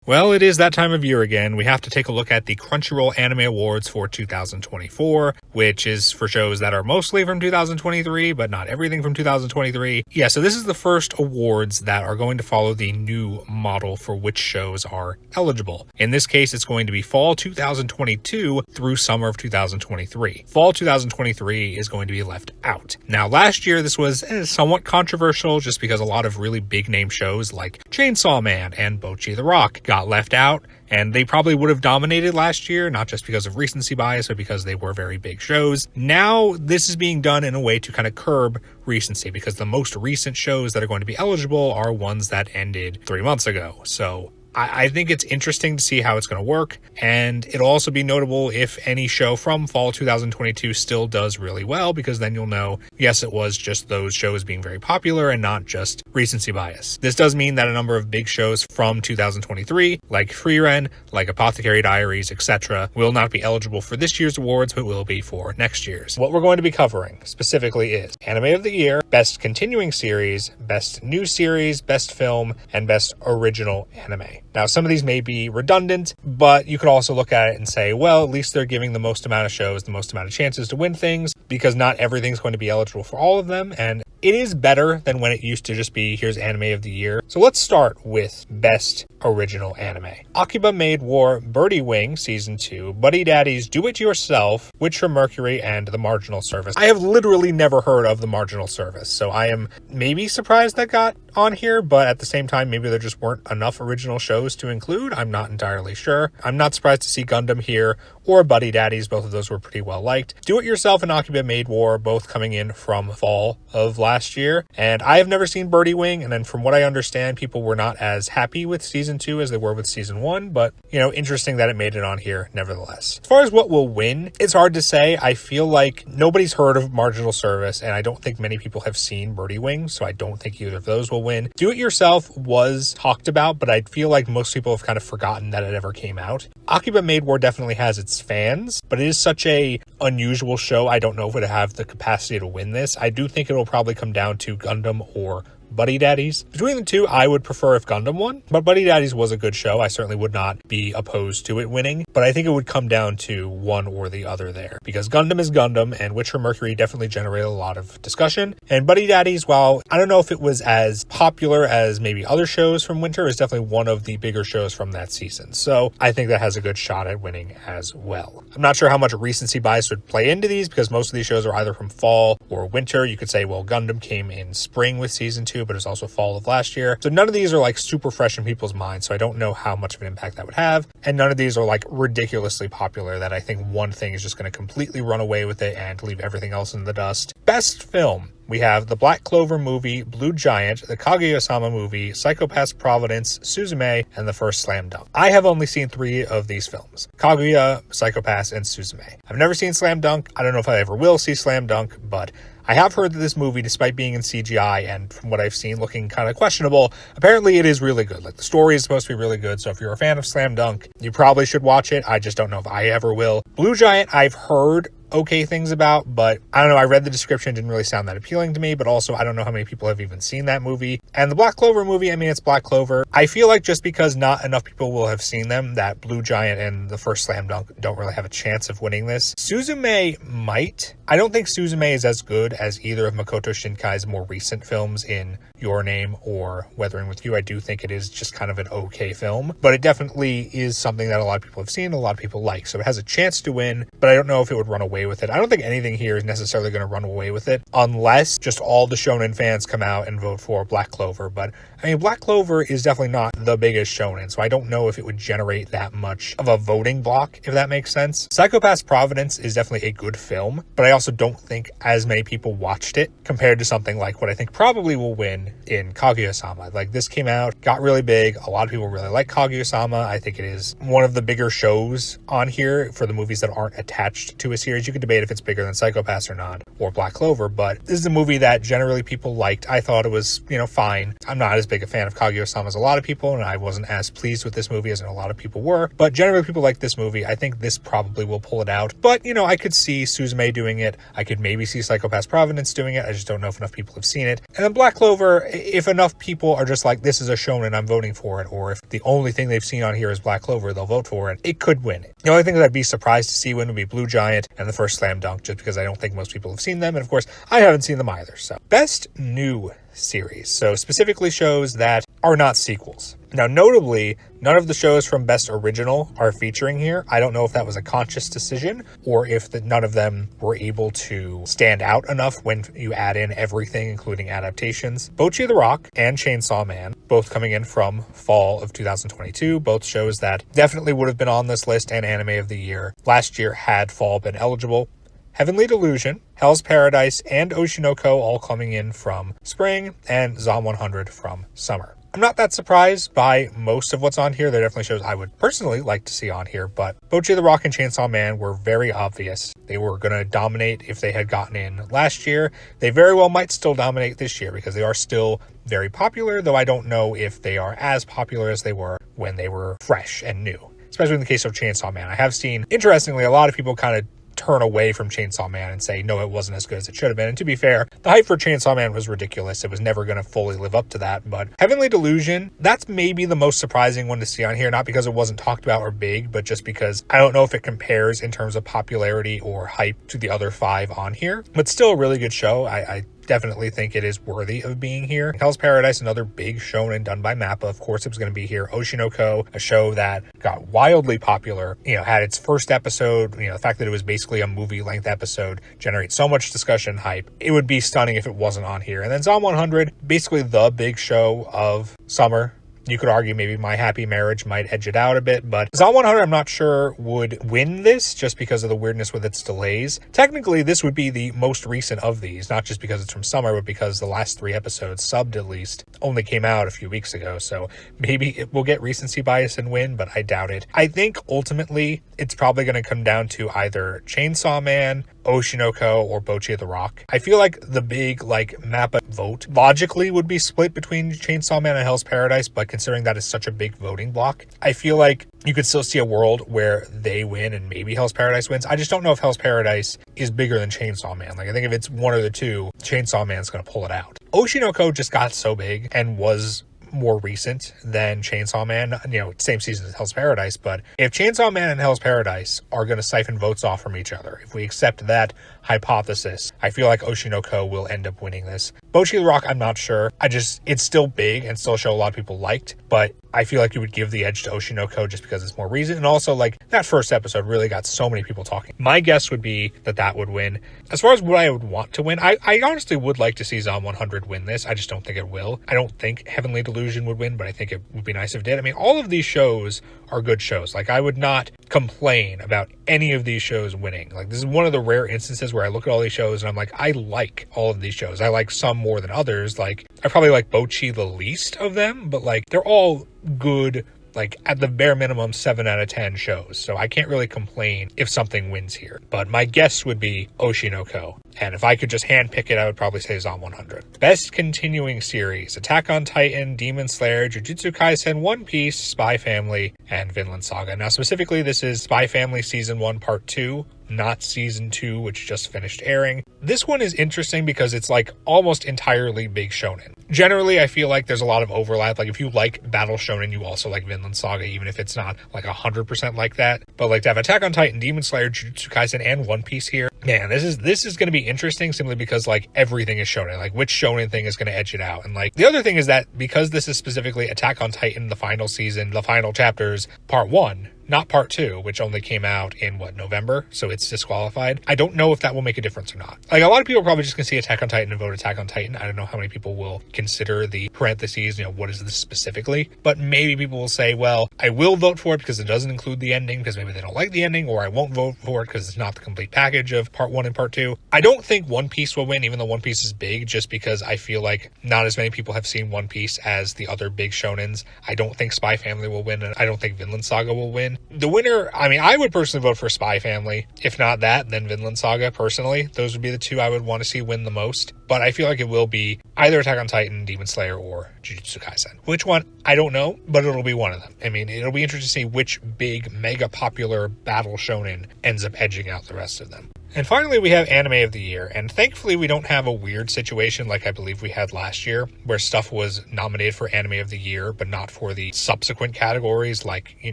Well, it is that time of year again. We have to take a look at the Crunchyroll Anime Awards for 2024, which is for shows that are mostly from 2023, but not everything from 2023. Yeah, so this is the first awards that are going to follow the new model for which shows are eligible. In this case, it's going to be fall 2022 through summer of 2023. Fall 2023 is going to be left out. Now, last year, this was somewhat controversial just because a lot of really big name shows like Chainsaw Man and Bocchi the Rock got left out, and they probably would have dominated last year, not just because of recency bias, but because they were very big shows. Now, this is being done in a way to kind of curb recency, because the most recent shows that are going to be eligible are ones that ended 3 months ago. So I think it's interesting to see how it's going to work, and it'll also be notable if any show from fall 2022 still does really well, because then you'll know, yes, it was just those shows being very popular and not just recency bias. This does mean that a number of big shows from 2023, like Frieren, like Apothecary Diaries, etc., will not be eligible for this year's awards, but will be for next year's. What we're going to be covering specifically is Anime of the Year, Best Continuing Series, Best New Series, Best Film, and Best Original Anime. Now, some of these may be redundant, but you could also look at it and say, well, at least they're giving the most amount of shows the most amount of chances to win things, because not everything's going to be eligible for all of them, and it is better than when it used to just be, here's Anime of the Year. So let's start with Best Original Anime. Akiba Maid War, Birdie Wing Season 2, Buddy Daddy's Do It Yourself, Witcher Mercury, and The Marginal Service. I have literally never heard of The Marginal Service, so I am maybe surprised that got on here, but at the same time, maybe there just weren't enough original shows to include. I'm not entirely sure. I'm not surprised to see Gundam here, or Buddy Daddies. Both of those were pretty well liked. Do It Yourself and Akiba Maid War, both coming in from fall of last year, and I have never seen Birdie Wing, and then from what I understand, people were not as happy with Season 2 as they were with Season 1, but, interesting that it made it on here nevertheless. As far as what will win, it's hard to say. I feel like nobody's heard of Marginal Service, and I don't think many people have seen Birdie Wing, so I don't think either of those will win. Do It Yourself was talked about, but I feel like most people have kind of forgotten that it ever came out. Akiba Maid War definitely has its fans, but it is such a unusual show. I don't know if it would have the capacity to win this. I do think it'll probably come down to Gundam or Buddy Daddies. Between the two, I would prefer if Gundam won, but Buddy Daddies was a good show. I certainly would not be opposed to it winning, but I think it would come down to one or the other there, because Gundam is Gundam, and Witcher Mercury definitely generated a lot of discussion, and Buddy Daddies, while I don't know if it was as popular as maybe other shows from winter, is definitely one of the bigger shows from that season, so I think that has a good shot at winning as well. I'm not sure how much recency bias would play into these, because most of these shows are either from fall or winter. You could say, well, Gundam came in spring with Season 2, but it's also fall of last year. So none of these are like super fresh in people's minds, so I don't know how much of an impact that would have. And none of these are like ridiculously popular that I think one thing is just going to completely run away with it and leave everything else in the dust. Best Film. We have the Black Clover movie, Blue Giant, the Kaguya-sama movie, Psychopath's Providence, Suzume, and the first Slam Dunk. I have only seen 3 of these films: Kaguya, Psychopaths, and Suzume. I've never seen Slam Dunk. I don't know if I ever will see Slam Dunk, but I have heard that this movie, despite being in CGI and from what I've seen looking kind of questionable, apparently it is really good. Like, the story is supposed to be really good, so if you're a fan of Slam Dunk, you probably should watch it. I just don't know if I ever will. Blue Giant, I've heard okay things about, but I don't know, I read the description, didn't really sound that appealing to me, but also I don't know how many people have even seen that movie. And the Black Clover movie, I mean, it's Black Clover. I feel like just because not enough people will have seen them, that Blue Giant and the first Slam Dunk don't really have a chance of winning this. Suzume might. I don't think Suzume is as good as either of Makoto Shinkai's more recent films in Your Name or Weathering With You. I do think it is just kind of an okay film, but it definitely is something that a lot of people have seen, a lot of people like, so it has a chance to win, but I don't know if it would run away with it. I don't think anything here is necessarily going to run away with it, unless just all the shonen fans come out and vote for Black Clover, but I mean, Black Clover is definitely not the biggest shonen, so I don't know if it would generate that much of a voting block, if that makes sense. Psychopath's Providence is definitely a good film, but I also don't think as many people watched it compared to something like what I think probably will win in Kaguya-sama. Like, this came out, got really big, a lot of people really like Kaguya-sama. I think it is one of the bigger shows on here for the movies that aren't attached to a series. You could debate if it's bigger than Psychopaths or not, or Black Clover, but this is a movie that generally people liked. I thought it was, fine. I'm not as big a fan of Kaguya-sama as a lot of people, and I wasn't as pleased with this movie as a lot of people were. But generally, people like this movie. I think this probably will pull it out. But, you know, I could see Suzume doing it. I could maybe see Psycho-Pass Providence doing it. I just don't know if enough people have seen it. And then Black Clover, if enough people are just like, this is a shonen, I'm voting for it, or if the only thing they've seen on here is Black Clover, they'll vote for it. It could win. The only thing that I'd be surprised to see win would be Blue Giant and the first Slam Dunk, just because I don't think most people have seen them. And of course, I haven't seen them either. So, best new series. So specifically shows that are not sequels. Now, notably, none of the shows from Best Original are featuring here. I don't know if that was a conscious decision or if none of them were able to stand out enough when you add in everything, including adaptations. Bocchi the Rock and Chainsaw Man, both coming in from fall of 2022, both shows that definitely would have been on this list and Anime of the Year. Last year had fall been eligible. Heavenly Delusion, Hell's Paradise, and Oshinoko all coming in from spring, and Zom 100 from summer. I'm not that surprised by most of what's on here. There definitely shows I would personally like to see on here, but Bocchi the Rock and Chainsaw Man were very obvious. They were going to dominate if they had gotten in last year. They very well might still dominate this year because they are still very popular, though I don't know if they are as popular as they were when they were fresh and new, especially in the case of Chainsaw Man. I have seen, interestingly, a lot of people kind of turn away from Chainsaw Man and say, no, it wasn't as good as it should have been. And to be fair, the hype for Chainsaw Man was ridiculous. It was never going to fully live up to that. But Heavenly Delusion, that's maybe the most surprising one to see on here. Not because it wasn't talked about or big, but just because I don't know if it compares in terms of popularity or hype to the other 5 on here. But still a really good show. I definitely think it is worthy of being here. Hell's Paradise, another big shonen done by MAPPA. Of course, it was going to be here. Oshinoko, a show that got wildly popular, had its first episode, the fact that it was basically a movie-length episode generates so much discussion hype. It would be stunning if it wasn't on here. And then Zom 100, basically the big show of summer. You could argue maybe My Happy Marriage might edge it out a bit, but Zom 100 I'm not sure would win this just because of the weirdness with its delays. Technically, this would be the most recent of these, not just because it's from summer, but because the last 3 episodes, subbed at least, only came out a few weeks ago. So maybe it will get recency bias and win, but I doubt it. I think ultimately it's probably going to come down to either Chainsaw Man, Oshinoko, or Bocchi the Rock. I feel like the big MAPPA vote logically would be split between Chainsaw Man and Hell's Paradise, but considering that is such a big voting block, I feel like you could still see a world where they win and maybe Hell's Paradise wins. I just don't know if Hell's Paradise is bigger than Chainsaw Man. I think if it's one of the two, Chainsaw Man's going to pull it out. Oshinoko just got so big and was more recent than Chainsaw Man, same season as Hell's Paradise, but if Chainsaw Man and Hell's Paradise are going to siphon votes off from each other, if we accept that hypothesis, I feel like Oshinoko will end up winning this. Bocchi the Rock, I'm not sure. It's still big and still a show a lot of people liked, but I feel like you would give the edge to Oshinoko just because it's more recent. And also, that first episode really got so many people talking. My guess would be that would win. As far as what I would want to win, I honestly would like to see Zom 100 win this. I just don't think it will. I don't think Heavenly Delusion would win, but I think it would be nice if it did. I mean, all of these shows are good shows. I would not complain about any of these shows winning. This is one of the rare instances where I look at all these shows and I'm like, I like all of these shows. I like some more than others. I probably like Bocchi the least of them, but they're all good, at the bare minimum 7 out of 10 shows. So I can't really complain if something wins here. But my guess would be Oshinoko. And if I could just handpick it, I would probably say Zom 100. Best continuing series: Attack on Titan, Demon Slayer, Jujutsu Kaisen, One Piece, Spy Family, and Vinland Saga. Now specifically, this is Spy Family Season 1 Part 2. Not Season 2, which just finished airing. This one is interesting because it's almost entirely big shonen. Generally, I feel like there's a lot of overlap. If you like battle shonen, you also like Vinland Saga, even if it's not 100% like that. But to have Attack on Titan, Demon Slayer, Jujutsu Kaisen, and One Piece here, man, this is going to be interesting simply because everything is shonen. Which shonen thing is going to edge it out? And the other thing is that because this is specifically Attack on Titan, the final season, the final chapters, Part 1, not Part 2, which only came out in, November, so it's disqualified. I don't know if that will make a difference or not. A lot of people are probably just going to see Attack on Titan and vote Attack on Titan. I don't know how many people will consider the parentheses, what is this specifically? But maybe people will say, well, I will vote for it because it doesn't include the ending, because maybe they don't like the ending, or I won't vote for it because it's not the complete package of Part 1 and Part 2. I don't think One Piece will win, even though One Piece is big, just because I feel like not as many people have seen One Piece as the other big shonens. I don't think Spy Family will win, and I don't think Vinland Saga will win. The winner, I mean, I would personally vote for Spy Family. If not that, then Vinland Saga, personally. Those would be the two I would want to see win the most. But I feel like it will be either Attack on Titan, Demon Slayer, or Jujutsu Kaisen. Which one? I don't know, but it'll be one of them. I mean, it'll be interesting to see which big, mega popular battle shonen ends up edging out the rest of them. And finally, we have Anime of the Year, and thankfully we don't have a weird situation like I believe we had last year, where stuff was nominated for Anime of the Year, but not for the subsequent categories like, you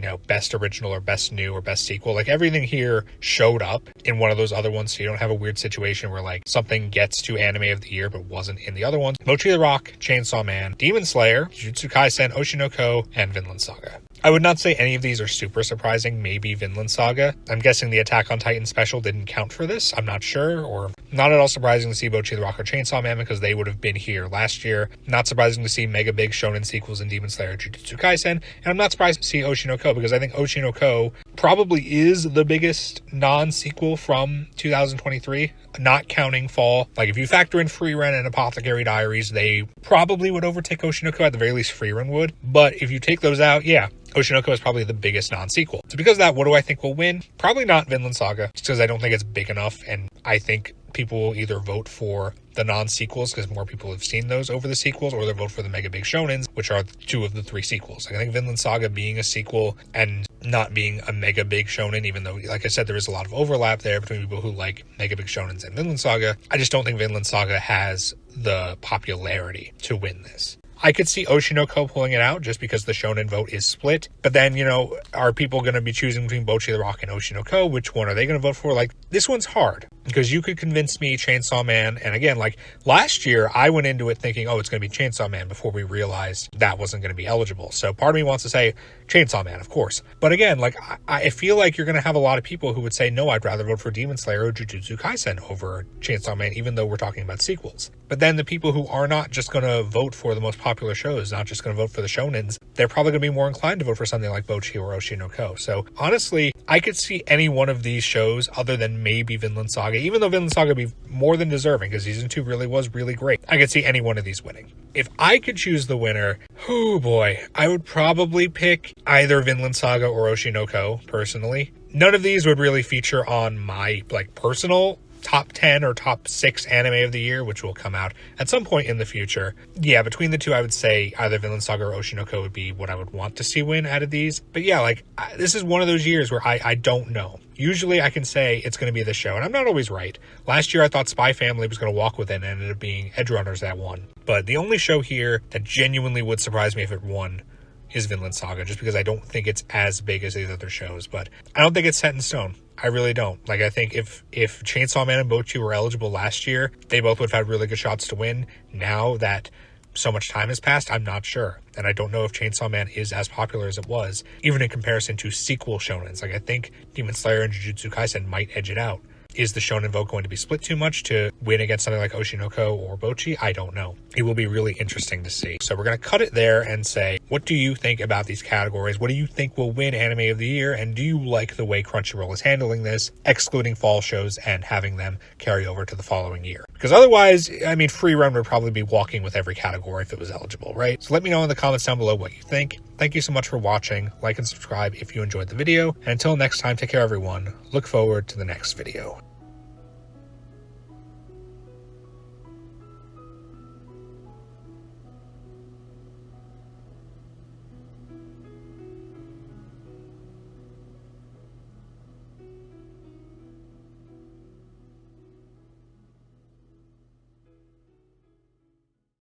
know, Best Original or Best New or Best Sequel. Like, everything here showed up in one of those other ones, so you don't have a weird situation where, like, something gets to Anime of the Year but wasn't in the other ones. Bocchi the Rock, Chainsaw Man, Demon Slayer, Jujutsu Kaisen, Oshinoko, and Vinland Saga. I would not say any of these are super surprising, maybe Vinland Saga. I'm guessing the Attack on Titan special didn't count for this, I'm not sure, or not at all surprising to see Bocchi the Rock or Chainsaw Man because they would have been here last year. Not surprising to see mega big shonen sequels in Demon Slayer and Jujutsu Kaisen, and I'm not surprised to see Oshinoko because I think Oshinoko probably is the biggest non-sequel from 2023, not counting Fall. Like, if you factor in Freerun and Apothecary Diaries, they probably would overtake Oshinoko, at the very least Freerun would, but if you take those out, yeah, Oshinoko is probably the biggest non-sequel. So because of that, what do I think will win? Probably not Vinland Saga, just because I don't think it's big enough, and I think people will either vote for the non-sequels because more people have seen those over the sequels, or they'll vote for the mega big shonens, which are two of the three sequels. Like, I think Vinland Saga being a sequel and not being a mega big shonen, even though, like I said, there is a lot of overlap there between people who like mega big shonens and Vinland Saga, I just don't think Vinland Saga has the popularity to win this. I could see Oshinoko pulling it out just because the shonen vote is split. But then, you know, are people going to be choosing between Bocchi the Rock and Oshinoko? Which one are they going to vote for? Like, this one's hard because you could convince me Chainsaw Man. And again, like last year, I went into it thinking, oh, it's going to be Chainsaw Man before we realized that wasn't going to be eligible. So part of me wants to say Chainsaw Man, of course. But again, like I feel like you're going to have a lot of people who would say, no, I'd rather vote for Demon Slayer or Jujutsu Kaisen over Chainsaw Man, even though we're talking about sequels. But then the people who are not just going to vote for the most popular shows, not just going to vote for the shonens, they're probably going to be more inclined to vote for something like Bocchi or Oshinoko. So honestly, I could see any one of these shows other than maybe Vinland Saga, even though Vinland Saga would be more than deserving because season 2 really was really great. I could see any one of these winning. If I could choose the winner, oh boy, I would probably pick either Vinland Saga or Oshinoko, personally. None of these would really feature on my personal top 10 or top 6 anime of the year, which will come out at some point in the future. Yeah, between the two, I would say either Vinland Saga or Oshinoko would be what I would want to see win out of these. But yeah, this is one of those years where I don't know. Usually I can say it's going to be the show, and I'm not always right. Last year I thought Spy Family was going to walk with it and it ended up being Edgerunners that won. But the only show here that genuinely would surprise me if it won is Vinland Saga, just because I don't think it's as big as these other shows. But I don't think it's set in stone. I really don't. I think if Chainsaw Man and Bocchi were eligible last year, they both would have had really good shots to win. Now that so much time has passed, I'm not sure. And I don't know if Chainsaw Man is as popular as it was, even in comparison to sequel shonens. I think Demon Slayer and Jujutsu Kaisen might edge it out. Is the shonen vote going to be split too much to win against something like Oshinoko or Bocchi? I don't know. It will be really interesting to see. So we're going to cut it there and say, what do you think about these categories? What do you think will win Anime of the Year? And do you like the way Crunchyroll is handling this, excluding fall shows and having them carry over to the following year? Because otherwise, Freerun would probably be walking with every category if it was eligible, right? So let me know in the comments down below what you think. Thank you so much for watching. Like and subscribe if you enjoyed the video. And until next time, take care, everyone. Look forward to the next video.